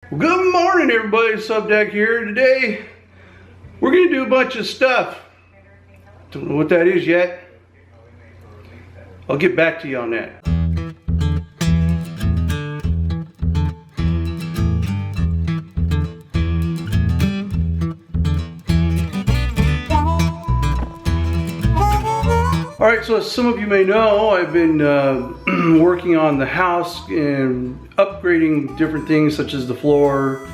Well, good morning, everybody. Subtac here. Today, we're going to do a bunch of stuff. Don't know what that is yet. I'll get back to you on that. Alright, so as some of you may know, I've been working on the house and upgrading different things such as the floors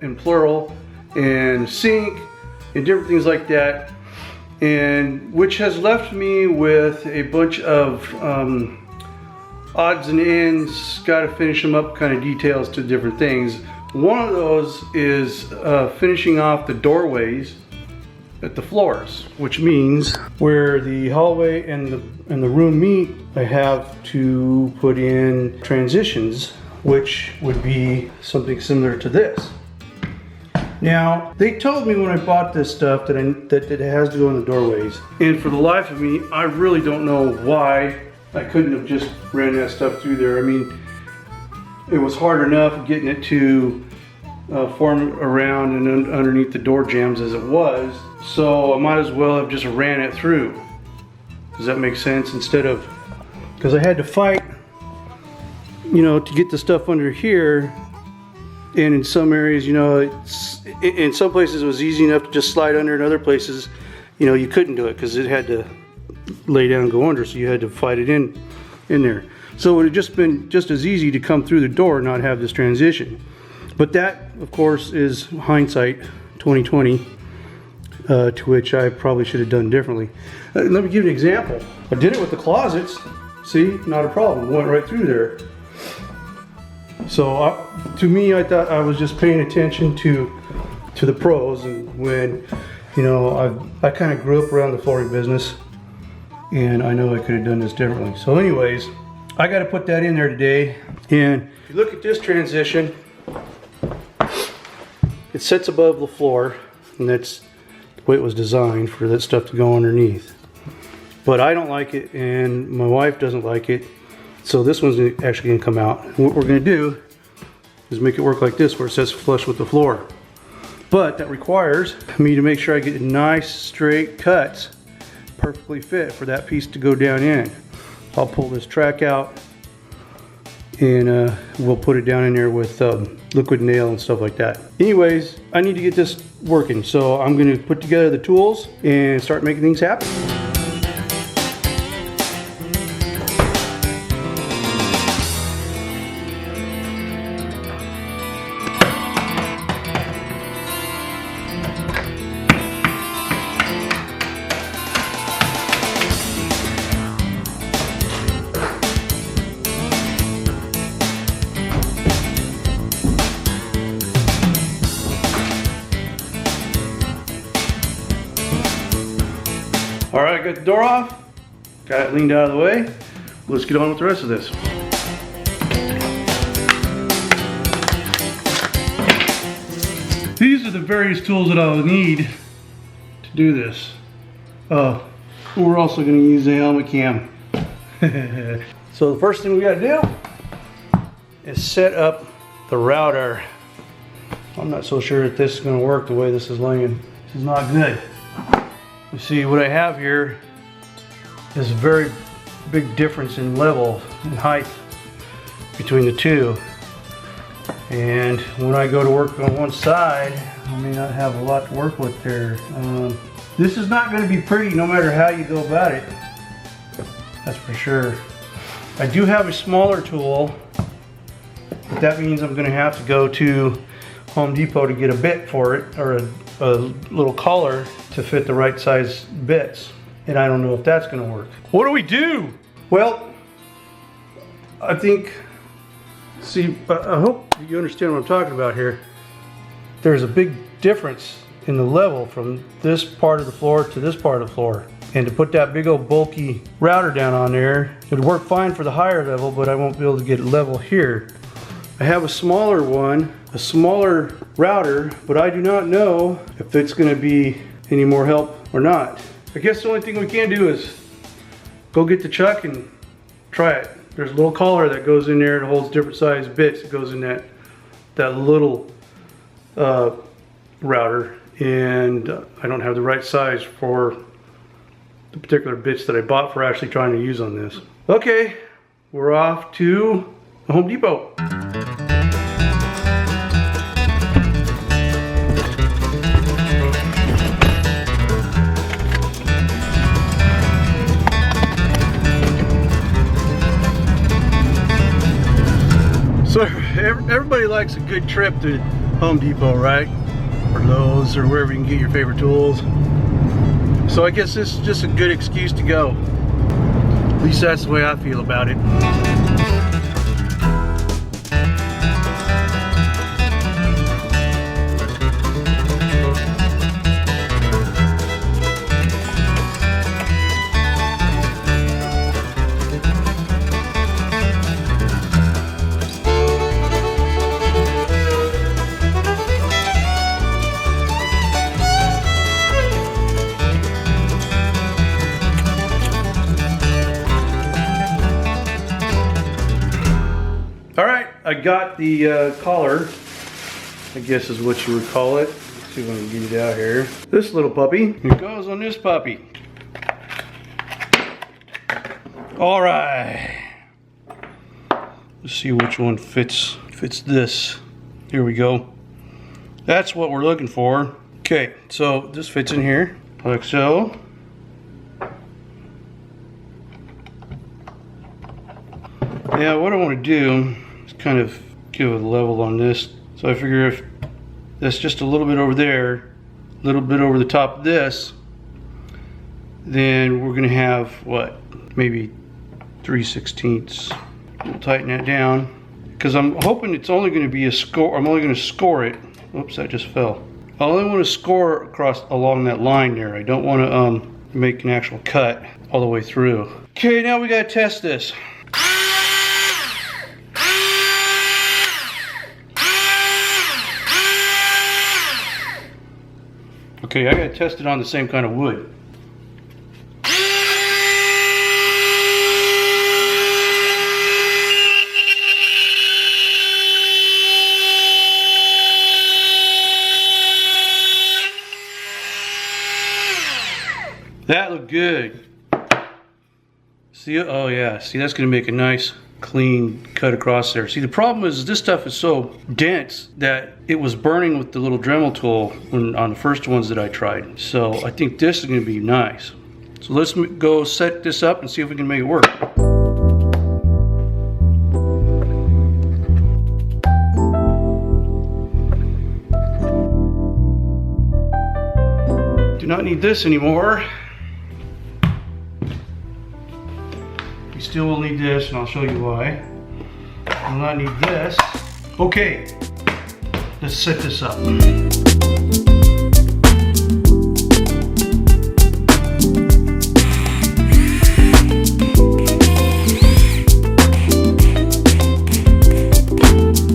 in plural, and sink and different things like that, and which has left me with a bunch of odds and ends, got to finish them up kind of details to different things. One of those is finishing off the doorways at the floors, which means where the hallway and the room meet, I have to put in transitions, which would be something similar to this. Now, they told me when I bought this stuff that it has to go in the doorways, and for the life of me, I really don't know why I couldn't have just ran that stuff through there. I mean, it was hard enough getting it to form around and underneath the door jambs as it was, so I might as well have just ran it through. Does that make sense? Instead of, because I had to fight, you know, to get the stuff under here, and in some areas, you know, in some places it was easy enough to just slide under, in other places, you know, you couldn't do it because it had to lay down and go under, so you had to fight it in there. So it would have just been just as easy to come through the door and not have this transition. But that, of course, is hindsight 2020, to which I probably should have done differently. Let me give you an example. I did it with the closets. See, not a problem. Went right through there. So to me, I thought I was just paying attention to the pros, and when, you know, I kind of grew up around the flooring business, and I know I could have done this differently. So anyways, I got to put that in there today. And if you look at this transition, it sits above the floor, and that's the way it was designed, for that stuff to go underneath. But I don't like it, and my wife doesn't like it, so this one's actually going to come out. And what we're going to do is make it work like this, where it sits flush with the floor. But that requires me to make sure I get nice straight cuts, perfectly fit for that piece to go down in. I'll pull this track out, and we'll put it down in there with liquid nail and stuff like that. Anyways, I need to get this working, so I'm going to put together the tools and start making things happen. All right, I got the door off, got it leaned out of the way. Let's get on with the rest of this. These are the various tools that I'll need to do this. We're also going to use the helmet cam. So the first thing we got to do is set up the router. I'm not so sure that this is going to work the way this is laying. This is not good. You see, what I have here is a very big difference in level and height between the two. And when I go to work on one side, I may not have a lot to work with there. This is not going to be pretty no matter how you go about it. That's for sure. I do have a smaller tool, but that means I'm going to have to go to Home Depot to get a bit for it, or a little collar to fit the right size bits, and I don't know if that's going to work. What do we do? Well, I think, see, I hope you understand what I'm talking about here. There's a big difference in the level from this part of the floor to this part of the floor, and to put that big old bulky router down on there, it would work fine for the higher level, but I won't be able to get it level here. I have a smaller one, a smaller router, but I do not know if it's going to be any more help or not. I guess the only thing we can do is go get the chuck and try it. There's a little collar that goes in there. It holds different size bits. It goes in that that little router, and I don't have the right size for the particular bits that I bought for actually trying to use on this. Okay, we're off to the Home Depot. So everybody likes a good trip to Home Depot, right? Or Lowe's, or wherever you can get your favorite tools. So I guess this is just a good excuse to go. At least that's the way I feel about it. All right, I got the collar, I guess is what you would call it. Let's see if I can get it out here. This little puppy, here goes on this puppy. All right, let's see which one fits this. Here we go. That's what we're looking for. Okay, so this fits in here, like so. Yeah, what I want to do is kind of give a level on this. So I figure if that's just a little bit over there, a little bit over the top of this, then we're going to have what, maybe 3/16. We'll tighten that down because I'm hoping it's only going to be a score. I'm only going to score it. Oops, that just fell. I only want to score across along that line there. I don't want to make an actual cut all the way through. Okay, now we got to test this. Okay, I gotta test it on the same kind of wood. That looked good. See, oh yeah, see, that's gonna make a nice clean cut across there. See, the problem is this stuff is so dense that it was burning with the little Dremel tool on the first ones that I tried. So I think this is going to be nice. So let's go set this up and see if we can make it work. Do not need this anymore. We still will need this, and I'll show you why. Will not need this. Okay, let's set this up.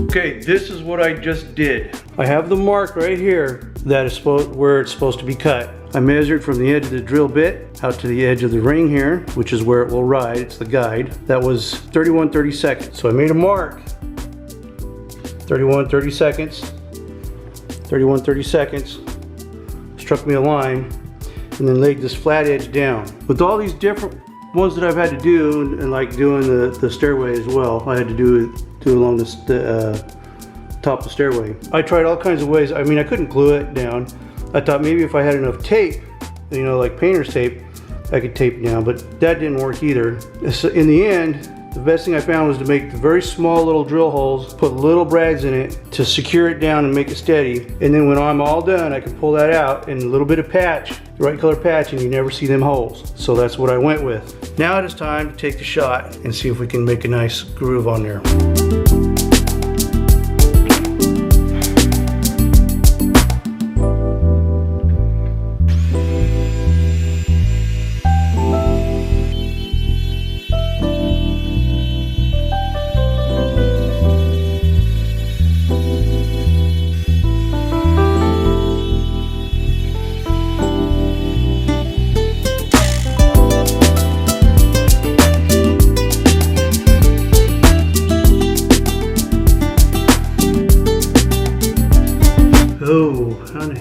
Okay, this is what I just did. I have the mark right here that is where it's supposed to be cut. I measured from the edge of the drill bit out to the edge of the ring here, which is where it will ride. It's the guide. That was 31/32. So I made a mark. 31/32. 31/32. Struck me a line, and then laid this flat edge down. With all these different ones that I've had to do, and like doing the stairway as well, I had to do along the top of the stairway. I tried all kinds of ways. I mean, I couldn't glue it down. I thought maybe if I had enough tape, you know, like painter's tape, I could tape it down, but that didn't work either. So in the end, the best thing I found was to make the very small little drill holes, put little brads in it to secure it down and make it steady. And then when I'm all done, I can pull that out and a little bit of patch, the right color patch, and you never see them holes. So that's what I went with. Now it is time to take the shot and see if we can make a nice groove on there.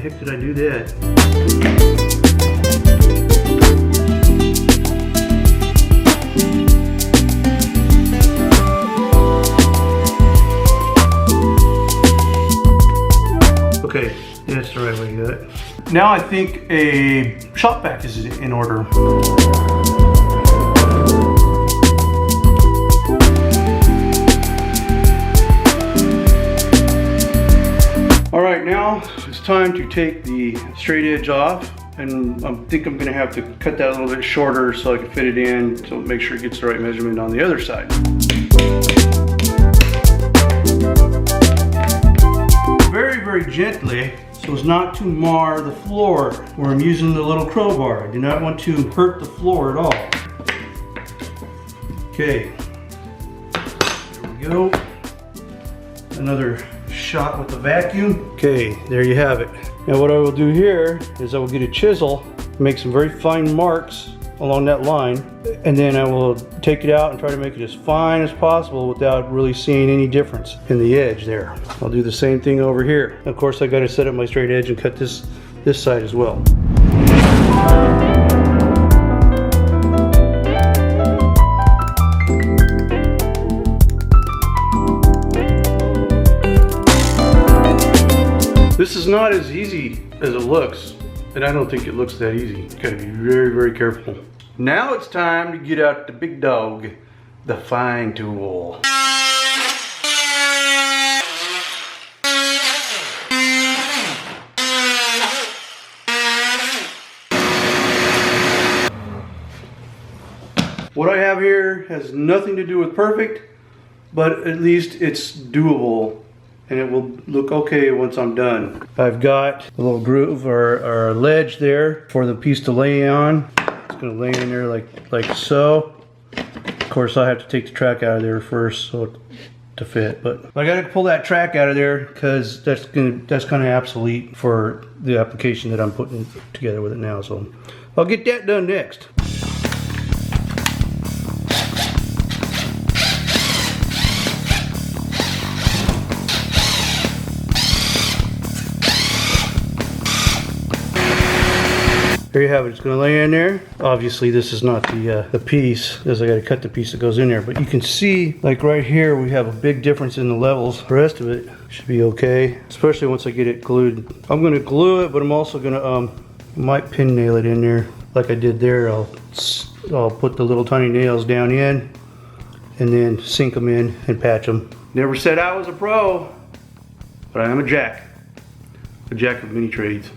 heck did I do that? Okay, that's the right way to do it. Now I think a shop vac is in order. All right, now it's time to take the straight edge off, and I think I'm gonna have to cut that a little bit shorter so I can fit it in, so make sure it gets the right measurement on the other side. Very, very gently, so as not to mar the floor where I'm using the little crowbar. I do not want to hurt the floor at all. Okay, there we go. Another shot with the vacuum. Okay, there you have it. Now what I will do here is I will get a chisel, make some very fine marks along that line, and then I will take it out and try to make it as fine as possible without really seeing any difference in the edge there. I'll do the same thing over here. Of course, I got to set up my straight edge and cut this side as well. This is not as easy as it looks, and I don't think it looks that easy. You gotta be very, very careful. Now it's time to get out the big dog, the fine tool. What I have here has nothing to do with perfect, but at least it's doable. And it will look okay once I'm done. I've got a little groove or a ledge there for the piece to lay on. It's gonna lay in there like so. Of course, I have to take the track out of there first so to fit. But I gotta pull that track out of there because that's kind of obsolete for the application that I'm putting together with it now. So I'll get that done next. There you have it. It's going to lay in there. Obviously, this is not the piece, as I got to cut the piece that goes in there. But you can see, like right here, we have a big difference in the levels. The rest of it should be okay, especially once I get it glued. I'm going to glue it, but I'm also going to might pin nail it in there, like I did there. I'll put the little tiny nails down in, and then sink them in and patch them. Never said I was a pro, but I am a jack of many trades.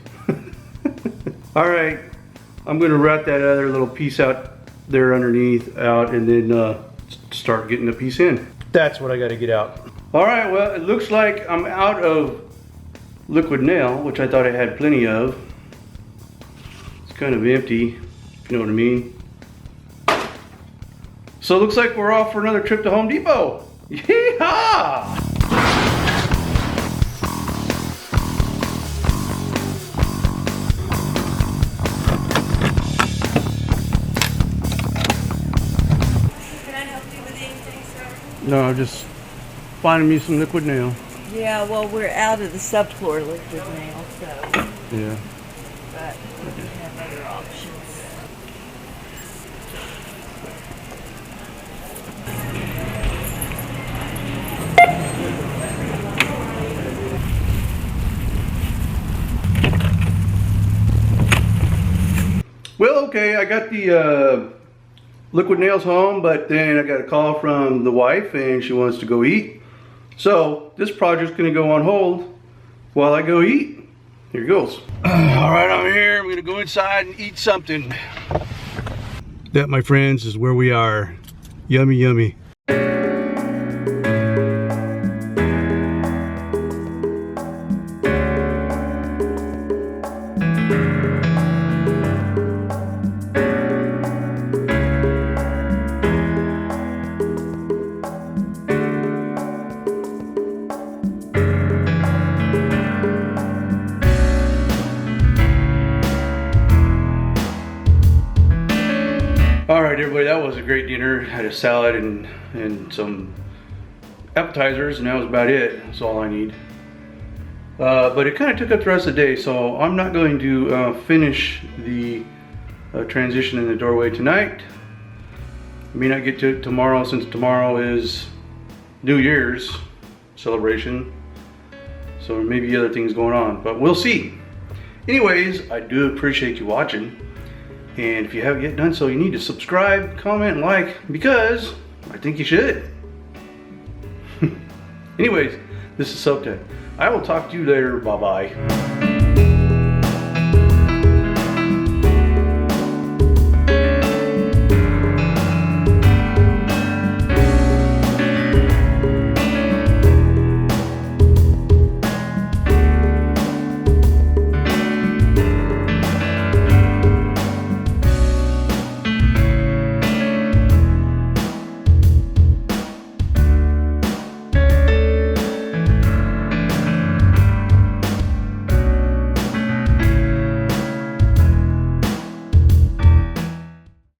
All right, I'm gonna route that other little piece out there underneath out, and then start getting the piece in. That's what I gotta get out. All right, well, it looks like I'm out of liquid nail, which I thought I had plenty of. It's kind of empty, if you know what I mean. So it looks like we're off for another trip to Home Depot. Yeehaw! No, I'm just finding me some liquid nail. Yeah, well, we're out of the subfloor liquid nail, so. Yeah. But we have other options. Well, okay, I got the liquid nails home, but then I got a call from the wife and she wants to go eat. So this project's gonna go on hold while I go eat. Here goes. All right, I'm here. I'm gonna go inside and eat something. That, my friends, is where we are. Yummy, yummy. All right, everybody, that was a great dinner. Had a salad and some appetizers, and that was about it. That's all I need. But it kind of took up the rest of the day, so I'm not going to finish the transition in the doorway tonight. May not get to it tomorrow, since tomorrow is New Year's celebration. So there may be other things going on, but we'll see. Anyways, I do appreciate you watching. And if you haven't yet done so, you need to subscribe, comment, and like, because I think you should. Anyways, this is Subtac. I will talk to you later. Bye-bye.